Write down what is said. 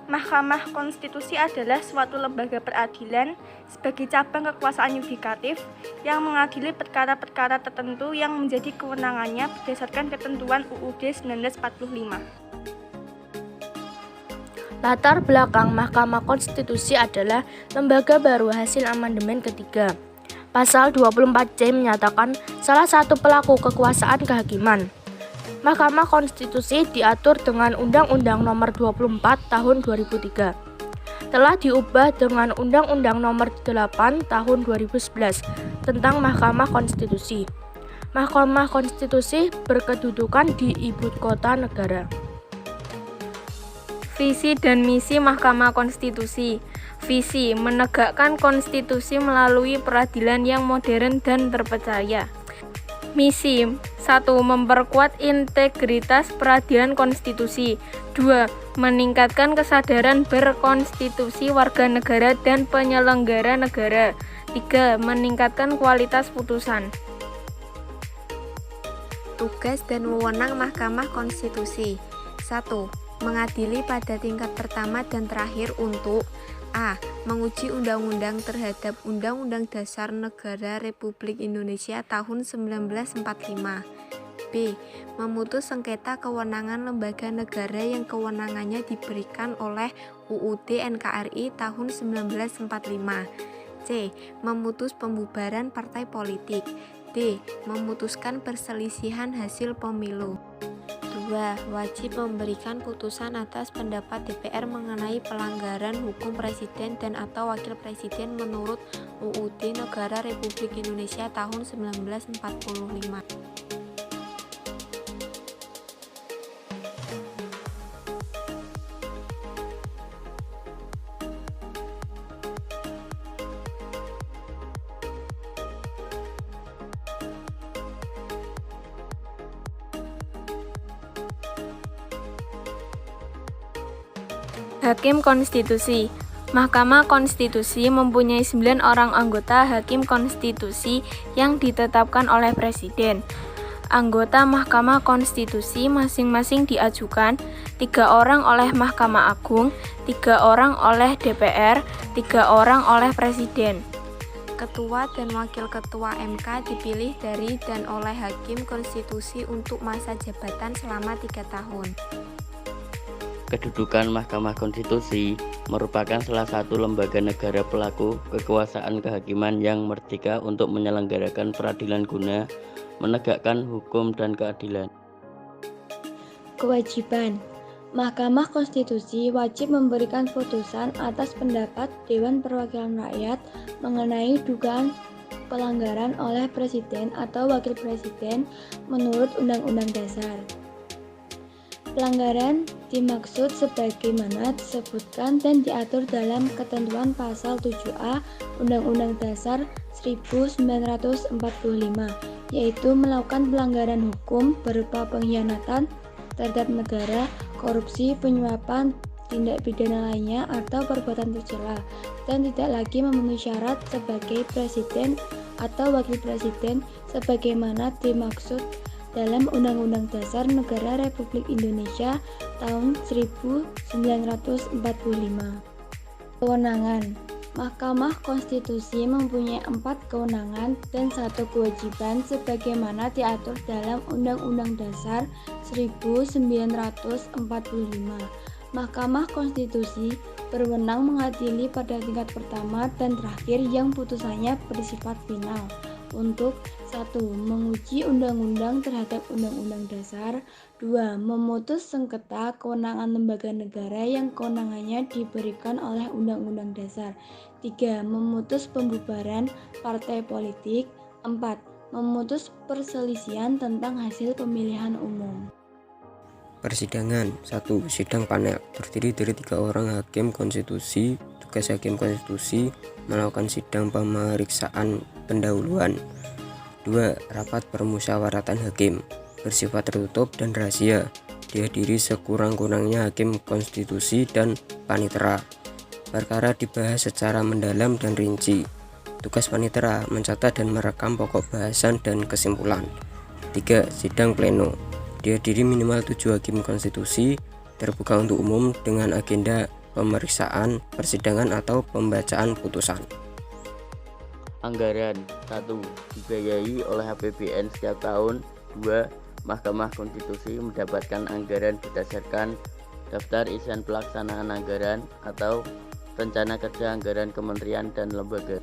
Mahkamah Konstitusi adalah suatu lembaga peradilan sebagai cabang kekuasaan yudikatif yang mengadili perkara-perkara tertentu yang menjadi kewenangannya berdasarkan ketentuan UUD 1945. Latar belakang Mahkamah Konstitusi adalah lembaga baru hasil amandemen ketiga. Pasal 24C menyatakan salah satu pelaku kekuasaan kehakiman. Mahkamah Konstitusi diatur dengan Undang-Undang Nomor 24 Tahun 2003. Telah diubah dengan Undang-Undang Nomor 8 Tahun 2011 tentang Mahkamah Konstitusi. Mahkamah Konstitusi berkedudukan di Ibu Kota Negara. Visi dan misi Mahkamah Konstitusi. Visi: menegakkan konstitusi melalui peradilan yang modern dan terpercaya. Misi: 1. Memperkuat integritas peradilan konstitusi. 2. Meningkatkan kesadaran berkonstitusi warga negara dan penyelenggara negara. 3. Meningkatkan kualitas putusan. Tugas dan wewenang Mahkamah Konstitusi. 1. Mengadili pada tingkat pertama dan terakhir untuk A. Menguji undang-undang terhadap Undang-Undang Dasar Negara Republik Indonesia tahun 1945. B. Memutus sengketa kewenangan lembaga negara yang kewenangannya diberikan oleh UUD NKRI tahun 1945. C. Memutus pembubaran partai politik. D. Memutuskan perselisihan hasil pemilu. 2. Wajib memberikan putusan atas pendapat DPR mengenai pelanggaran hukum presiden dan atau wakil presiden menurut UUD Negara Republik Indonesia tahun 1945. Hakim Konstitusi. Mahkamah Konstitusi mempunyai 9 orang anggota hakim konstitusi yang ditetapkan oleh Presiden. Anggota Mahkamah Konstitusi masing-masing diajukan 3 orang oleh Mahkamah Agung, 3 orang oleh DPR, 3 orang oleh Presiden. Ketua dan Wakil Ketua MK dipilih dari dan oleh Hakim Konstitusi untuk masa jabatan selama 3 tahun. Kedudukan Mahkamah Konstitusi merupakan salah satu lembaga negara pelaku kekuasaan kehakiman yang merdeka untuk menyelenggarakan peradilan guna menegakkan hukum dan keadilan. Kewajiban. Mahkamah Konstitusi wajib memberikan putusan atas pendapat Dewan Perwakilan Rakyat mengenai dugaan pelanggaran oleh Presiden atau Wakil Presiden menurut Undang-Undang Dasar. Pelanggaran dimaksud sebagaimana disebutkan dan diatur dalam ketentuan pasal 7A Undang-Undang Dasar 1945, yaitu melakukan pelanggaran hukum berupa pengkhianatan terhadap negara, korupsi, penyuapan, tindak pidana lainnya atau perbuatan tercela, dan tidak lagi memenuhi syarat sebagai presiden atau wakil presiden sebagaimana dimaksud dalam Undang-Undang Dasar Negara Republik Indonesia tahun 1945. Kewenangan. Mahkamah Konstitusi mempunyai 4 kewenangan dan 1 kewajiban sebagaimana diatur dalam Undang-Undang Dasar 1945. Mahkamah Konstitusi berwenang mengadili pada tingkat pertama dan terakhir yang putusannya bersifat final untuk 1. Menguji undang-undang terhadap Undang-Undang Dasar. 2. Memutus sengketa kewenangan lembaga negara yang kewenangannya diberikan oleh Undang-Undang Dasar. 3. Memutus pembubaran partai politik. 4. Memutus perselisihan tentang hasil pemilihan umum. Persidangan. 1. Sidang panel terdiri dari 3 orang hakim konstitusi. Tugas hakim konstitusi melakukan sidang pemeriksaan pendahuluan. 2. Rapat permusyawaratan hakim bersifat tertutup dan rahasia, dihadiri sekurang-kurangnya hakim konstitusi dan panitera. Perkara dibahas secara mendalam dan rinci. Tugas panitera mencatat dan merekam pokok bahasan dan kesimpulan. 3. Sidang pleno dihadiri minimal 7 hakim konstitusi, terbuka untuk umum dengan agenda pemeriksaan, persidangan atau pembacaan putusan. Anggaran 1. Dibiayai oleh APBN setiap tahun. 2. Mahkamah Konstitusi mendapatkan anggaran berdasarkan daftar isian pelaksanaan anggaran atau rencana kerja anggaran kementerian dan lembaga.